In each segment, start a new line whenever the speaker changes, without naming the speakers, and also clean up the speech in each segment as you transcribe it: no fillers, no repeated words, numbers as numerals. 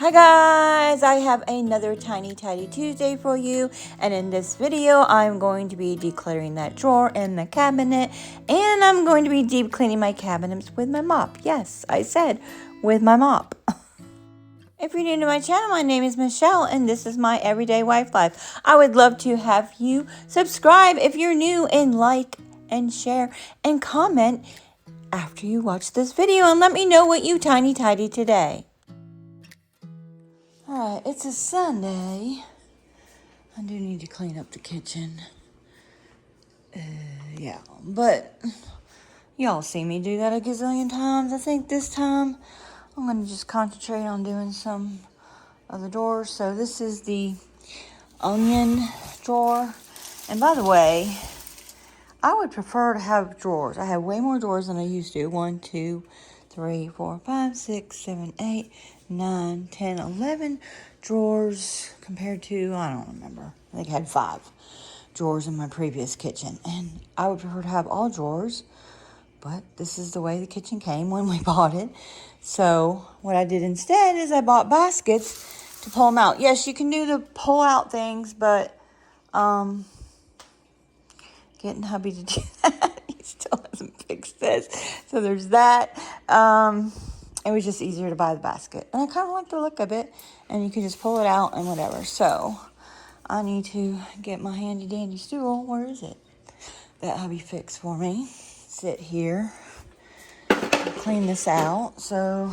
Hi guys, I have another Tiny Tidy Tuesday for you, and in this video I'm going to be decluttering that drawer in the cabinet, and I'm going to be deep cleaning my cabinets with my mop. Yes, I said with my mop. If you're new to my channel, my name is Michelle, and this is my everyday wife life. I would love to have you subscribe if you're new, and like and share and comment after you watch this video, and let me know what you tiny tidy today. Alright, it's a Sunday. I do need to clean up the kitchen. Yeah, but y'all see me do that a gazillion times. I think this time I'm going to just concentrate on doing some of the drawers. So this is the onion drawer. And by the way, I would prefer to have drawers. I have way more drawers than I used to. 1, 2, 3, 4, 5, 6, 7, 8, 9, 10, 11 drawers compared to, I don't remember. I think I had 5 drawers in my previous kitchen. And I would prefer to have all drawers, but this is the way the kitchen came when we bought it. So what I did instead is I bought baskets to pull them out. Yes, you can do the pull out things, but getting hubby to do that. He still hasn't fixed this. So there's that. It was just easier to buy the basket. And I kind of like the look of it. And you can just pull it out and whatever. So I need to get my handy dandy stool. Where is it? That hubby fixed for me. Sit here. Clean this out. So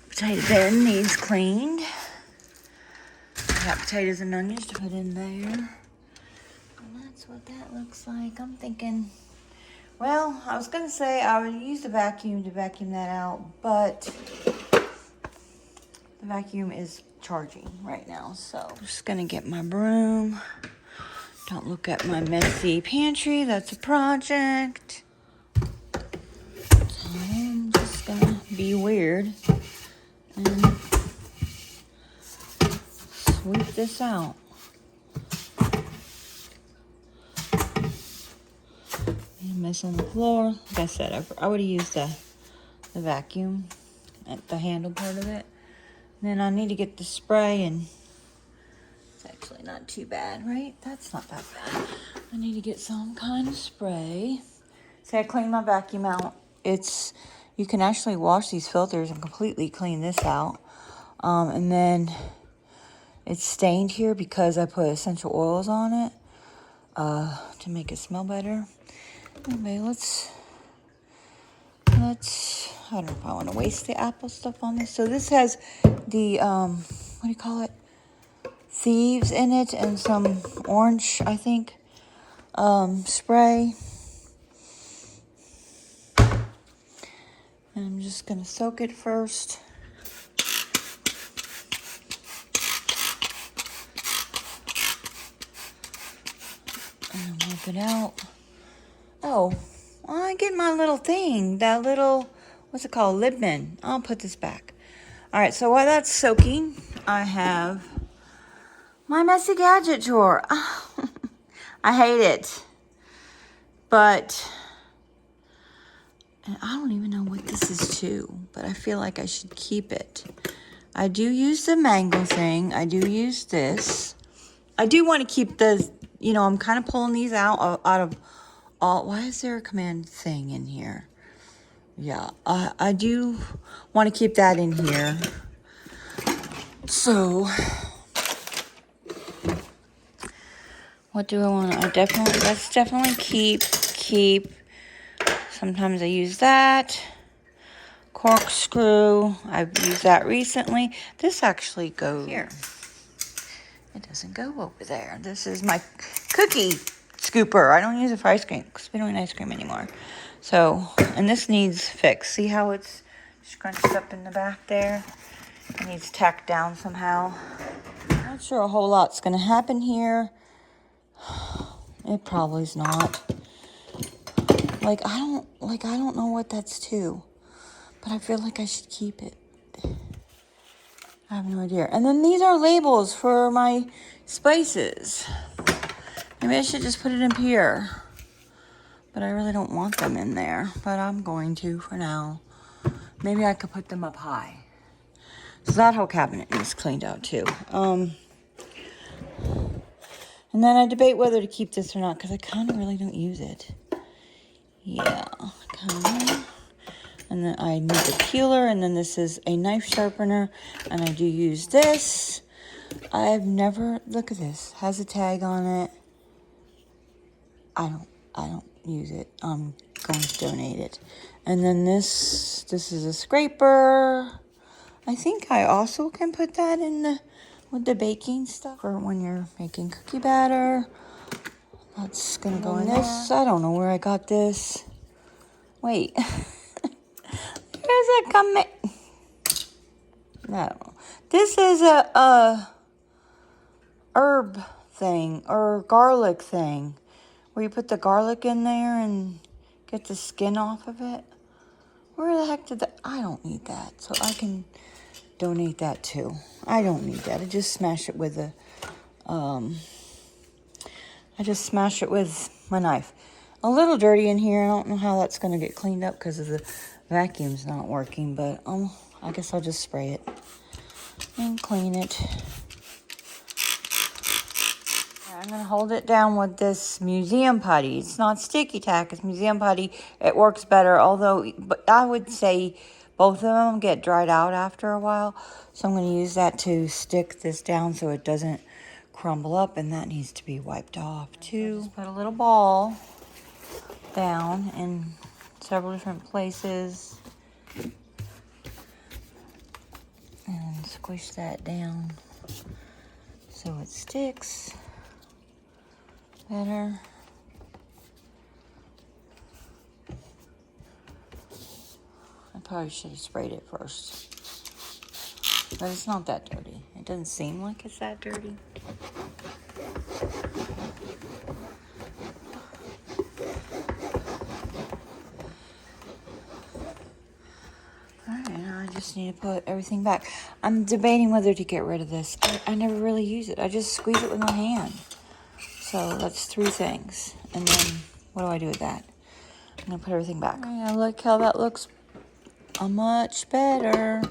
potato bin needs cleaned. I got potatoes and onions to put in there. That's what that looks like. I'm thinking, well, I was going to say I would use the vacuum to vacuum that out, but the vacuum is charging right now. So I'm just going to get my broom. Don't look at my messy pantry. That's a project. So I'm just going to be weird and sweep this out. Mess on the floor. Like I said, I would have used the vacuum at the handle part of it. And then I need to get the spray, and it's actually not too bad, right? That's not that bad. I need to get some kind of spray. See, I cleaned my vacuum out. You can actually wash these filters and completely clean this out. And then it's stained here because I put essential oils on it to make it smell better. Anyway, let's, I don't know if I want to waste the apple stuff on this. So this has the, what do you call it? Thieves in it, and some orange, I think, spray. And I'm just going to soak it first. And wipe it out. Oh, I get my little thing, that little, what's it called, lid bin. I'll put this back. All right, so while that's soaking, I have my messy gadget drawer. I hate it, but and I don't even know what this is to, but I feel like I should keep it. I do use the mango thing. I do use this. I do want to keep the, I'm kind of pulling these out of all. Why is there a command thing in here? Yeah, I do want to keep that in here. So what do I want to, let's definitely keep. Sometimes I use that. Corkscrew, I've used that recently. This actually goes here. It doesn't go over there. This is my cookie scooper. I don't use it for ice cream because we don't eat ice cream anymore. So, and this needs fixed. See how it's scrunched up in the back there? It needs tacked down somehow. Not sure a whole lot's going to happen here. It probably's not. I don't know what that's to, but I feel like I should keep it. I have no idea. And then these are labels for my spices. Maybe I should just put it in here. But I really don't want them in there. But I'm going to for now. Maybe I could put them up high. So that whole cabinet needs cleaned out too. And then I debate whether to keep this or not because I kind of really don't use it. Yeah, kind of. And then I need a peeler, and then this is a knife sharpener, and I do use this. I've never, look at this, has a tag on it. I don't use it. I'm going to donate it. And then this is a scraper. I think I also can put that in with the baking stuff for when you're making cookie batter. That's gonna go in this. I don't know where I got this. Wait. There's a comment. No. This is a herb thing or garlic thing where you put the garlic in there and get the skin off of it. Where the heck did that? I don't need that. So I can donate that too. I don't need that. I just smash it with my knife. A little dirty in here. I don't know how that's going to get cleaned up because of the vacuum's not working, but I guess I'll just spray it and clean it. I'm going to hold it down with this museum putty. It's not sticky tack, it's museum putty. It works better, but I would say both of them get dried out after a while. So I'm going to use that to stick this down so it doesn't crumble up, and that needs to be wiped off too. Just put a little ball down in several different places and squish that down so it sticks better. I probably should have sprayed it first, but it's not that dirty. It doesn't seem like it's that dirty. I just need to put everything back. I'm debating whether to get rid of this. I never really use it. I just squeeze it with my hand. So that's 3 things. And then what do I do with that? I'm going to put everything back. Yeah, look how that looks much better.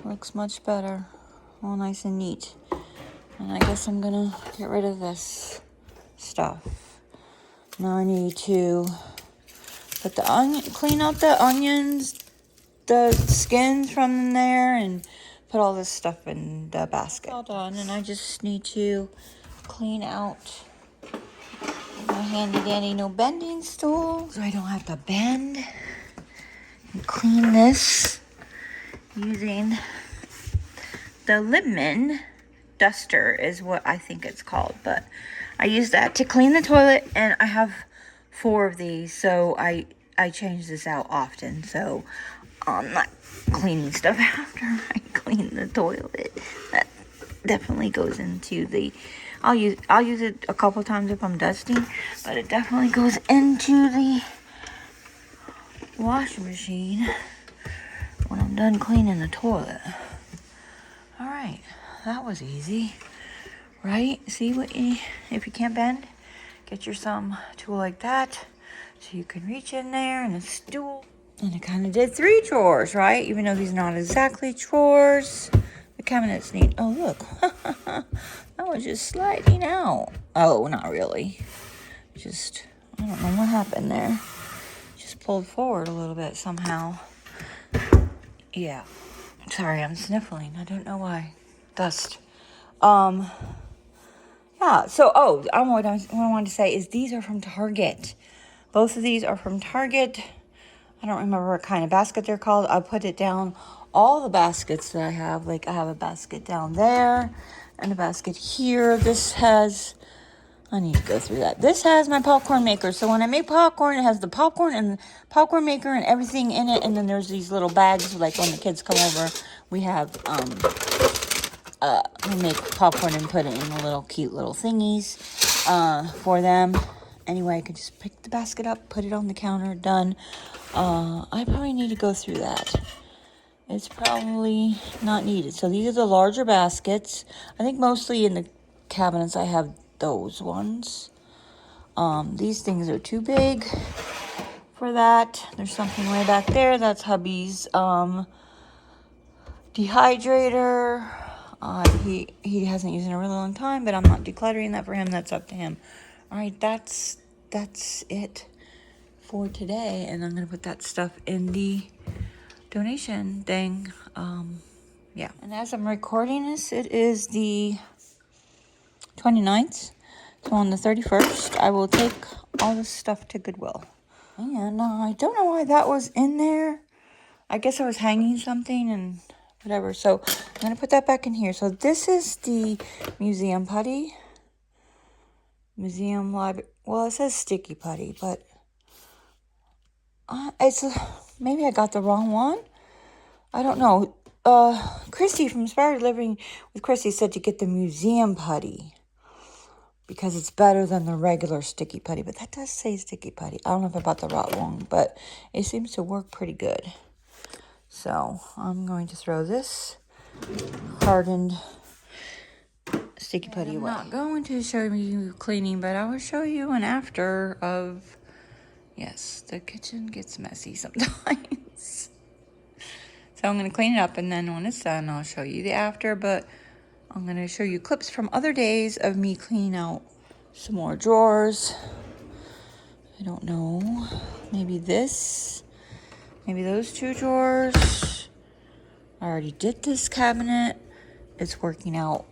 Looks much better. All nice and neat. And I guess I'm going to get rid of this stuff. Now I need to put the clean out the onions, the skins from there, and put all this stuff in the basket. All done, and I just need to clean out my handy dandy no bending stool so I don't have to bend, and clean this using the lemon duster is what I think it's called, but I use that to clean the toilet, and I have 4 of these, so I change this out often, so I'm not cleaning stuff after I clean the toilet. That definitely goes into the, I'll use it a couple times if I'm dusting, but it definitely goes into the washing machine when I'm done cleaning the toilet. All right, that was easy, right? See if you can't bend, get your some tool like that so you can reach in there, and a stool. And I kind of did 3 drawers, right? Even though these are not exactly drawers. The cabinets need, oh look, that was just sliding out. Oh, not really. Just, I don't know what happened there. Just pulled forward a little bit somehow. Yeah. Sorry, I'm sniffling. I don't know why. Dust. Yeah, so, what I wanted to say is these are from Target. Both of these are from Target. I don't remember what kind of basket they're called. I put it down all the baskets that I have. Like, I have a basket down there and a basket here. This has, I need to go through that. This has my popcorn maker. So when I make popcorn, it has the popcorn and the popcorn maker and everything in it. And then there's these little bags, like when the kids come over, we have, we make popcorn and put it in the little cute little thingies, for them. Anyway, I could just pick the basket up, put it on the counter, done. I probably need to go through that. It's probably not needed. So these are the larger baskets. I think mostly in the cabinets I have those ones. These things are too big for that. There's something way back there. That's hubby's dehydrator. He hasn't used it in a really long time, but I'm not decluttering that for him. That's up to him. All right, that's it for today, and I'm gonna put that stuff in the donation thing. Yeah. And as I'm recording this, it is the 29th. So on the 31st, I will take all this stuff to Goodwill. And I don't know why that was in there. I guess I was hanging something and whatever. So I'm going to put that back in here. So this is the museum putty. Museum library. Well, it says sticky putty, but maybe I got the wrong one. I don't know. Christy from Inspired Living with Christy said to get the museum putty because it's better than the regular sticky putty. But that does say sticky putty. I don't know if I bought the right one, but it seems to work pretty good. So I'm going to throw this hardened sticky putty away. I'm not going to show you cleaning, but I will show you an after of, yes, the kitchen gets messy sometimes. So I'm going to clean it up, and then when it's done, I'll show you the after, but I'm going to show you clips from other days of me cleaning out some more drawers. I don't know, maybe this. Maybe those two drawers. I already did this cabinet. It's working out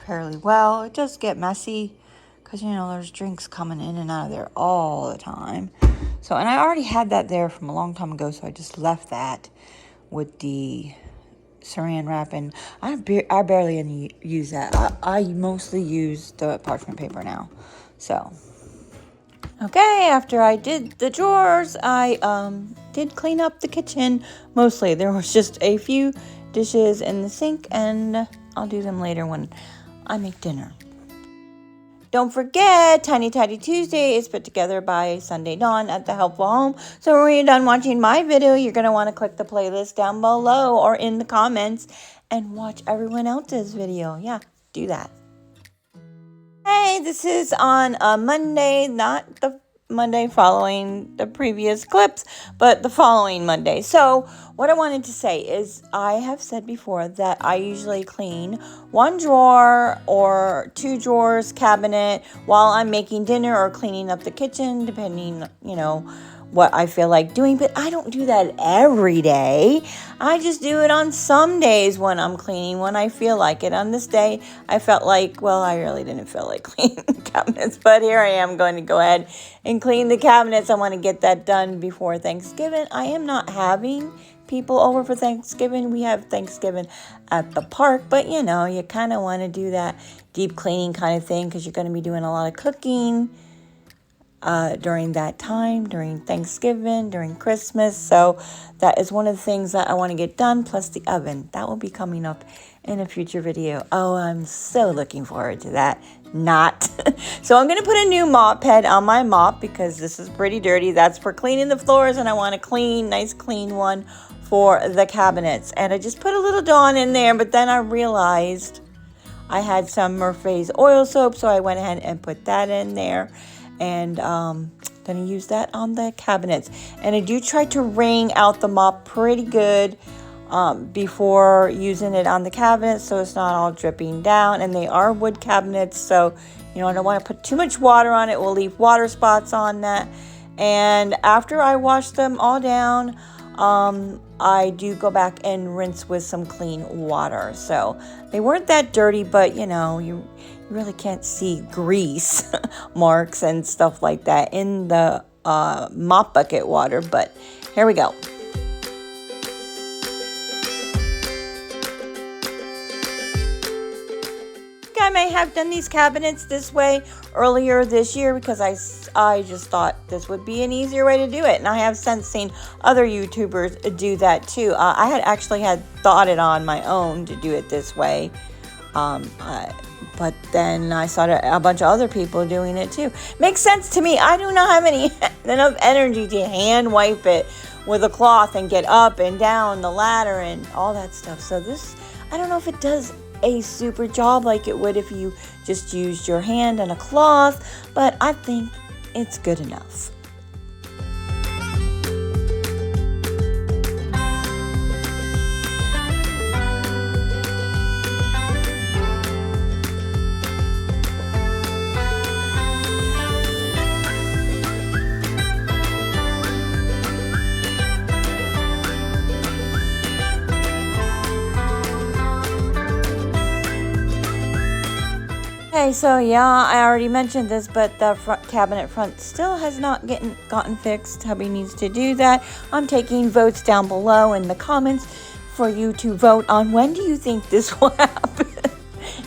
fairly well. It does get messy because, you know, there's drinks coming in and out of there all the time. So, and I already had that there from a long time ago, so I just left that with the saran wrap. And I barely use that. I mostly use the parchment paper now. So, okay, after I did the drawers, I did clean up the kitchen mostly. There was just a few dishes in the sink, and I'll do them later when I make dinner. Don't forget, Tiny Tidy Tuesday is put together by Sunday Dawn at the Helpful Home. So when you're done watching my video, you're going to want to click the playlist down below or in the comments and watch everyone else's video. Yeah, do that. Hey, this is on a Monday, not the Monday following the previous clips, but the following Monday. So what I wanted to say is I have said before that I usually clean one drawer or two drawers cabinet while I'm making dinner or cleaning up the kitchen, depending, you know, what I feel like doing, but I don't do that every day. I just do it on some days when I'm cleaning, when I feel like it. On this day, I felt like, well, I really didn't feel like cleaning the cabinets, but here I am going to go ahead and clean the cabinets. I want to get that done before Thanksgiving. I am not having people over for Thanksgiving. We have Thanksgiving at the park, but you know, you kind of want to do that deep cleaning kind of thing because you're going to be doing a lot of cooking during that time, during Thanksgiving, during Christmas. So that is one of the things that I want to get done, plus the oven. That will be coming up in a future video. Oh, I'm so looking forward to that. Not. So I'm going to put a new mop head on my mop because this is pretty dirty. That's for cleaning the floors, and I want a clean, nice clean one for the cabinets. And I just put a little Dawn in there, but then I realized I had some Murphy's oil soap, so I went ahead and put that in there. And gonna use that on the cabinets, and I do try to wring out the mop pretty good before using it on the cabinets so it's not all dripping down. And they are wood cabinets, so you know, I don't want to put too much water on it. We'll leave water spots on that. And after I wash them all down, I do go back and rinse with some clean water. So they weren't that dirty, but you know, you really can't see grease marks and stuff like that in the mop bucket water. But here we go. I may have done these cabinets this way earlier this year because I just thought this would be an easier way to do it, and I have since seen other YouTubers do that too. I had actually thought it on my own to do it this way, but then I saw a bunch of other people doing it too. Makes sense to me. I do not have enough energy to hand wipe it with a cloth and get up and down the ladder and all that stuff. So this, I don't know if it does a super job like it would if you just used your hand and a cloth, but I think it's good enough. Okay, so yeah, I already mentioned this, but the front cabinet front still has not gotten fixed. Hubby needs to do that. I'm taking votes down below in the comments for you to vote on when do you think this will happen.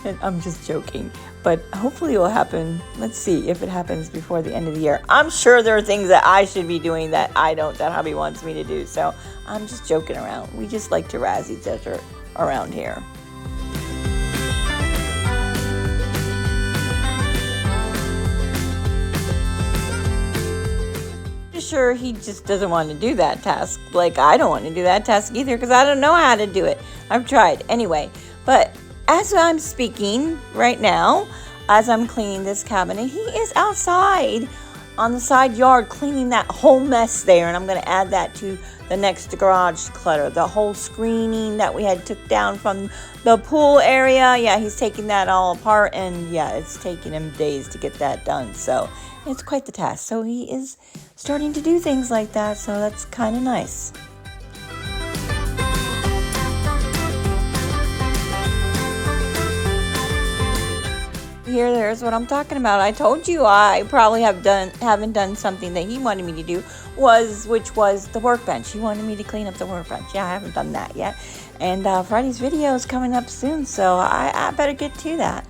And I'm just joking, but hopefully it will happen. Let's see if it happens before the end of the year. I'm sure there are things that I should be doing that I don't, that hubby wants me to do. So I'm just joking around. We just like to razz each other around here. Sure, he just doesn't want to do that task. Like, I don't want to do that task either because I don't know how to do it. I've tried anyway. But as I'm speaking right now, as I'm cleaning this cabinet, he is outside on the side yard cleaning that whole mess there. And I'm going to add that to the next garage clutter. The whole screening that we had took down from the pool area. Yeah, he's taking that all apart. And yeah, it's taking him days to get that done. So it's quite the task. So he is starting to do things like that. So that's kind of nice. There's what I'm talking about. I told you I probably haven't done something that he wanted me to do, which was the workbench. He wanted me to clean up the workbench. Yeah, I haven't done that yet. And Friday's video is coming up soon, so I better get to that.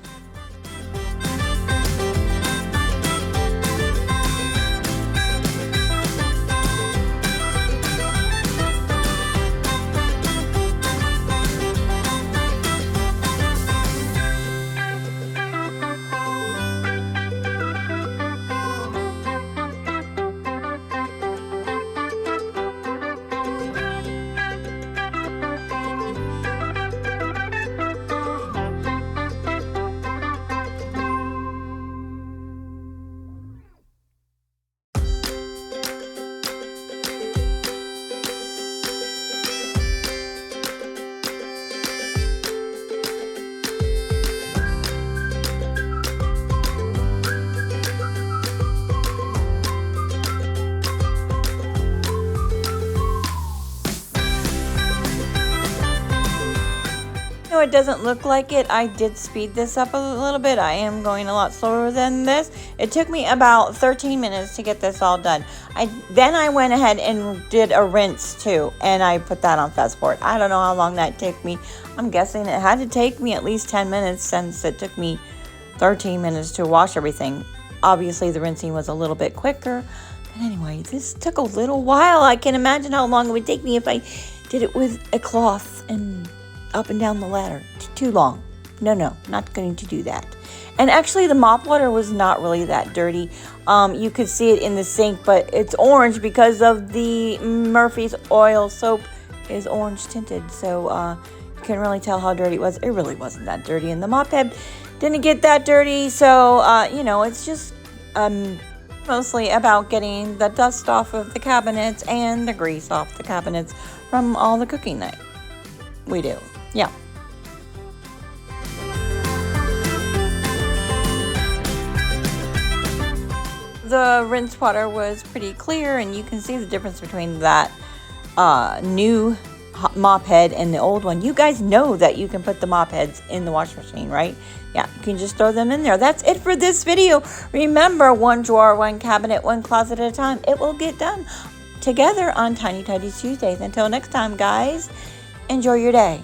It doesn't look like it. I did speed this up a little bit. I am going a lot slower than this. It took me about 13 minutes to get this all done. Then I went ahead and did a rinse too, and I put that on fast forward. I don't know how long that took me. I'm guessing it had to take me at least 10 minutes since it took me 13 minutes to wash everything. Obviously the rinsing was a little bit quicker, but anyway, this took a little while. I can imagine how long it would take me if I did it with a cloth and up and down the ladder. Too long. No, not going to do that. And actually the mop water was not really that dirty. You could see it in the sink, but it's orange because of the Murphy's oil soap is orange tinted. So you can really tell how dirty it was. It really wasn't that dirty. And the mop head didn't get that dirty. So, it's just mostly about getting the dust off of the cabinets and the grease off the cabinets from all the cooking that we do. Yeah. The rinse water was pretty clear, and you can see the difference between that new mop head and the old one. You guys know that you can put the mop heads in the washing machine, right? Yeah, you can just throw them in there. That's it for this video. Remember, one drawer, one cabinet, one closet at a time. It will get done together on Tiny Tidies Tuesdays. Until next time, guys, enjoy your day.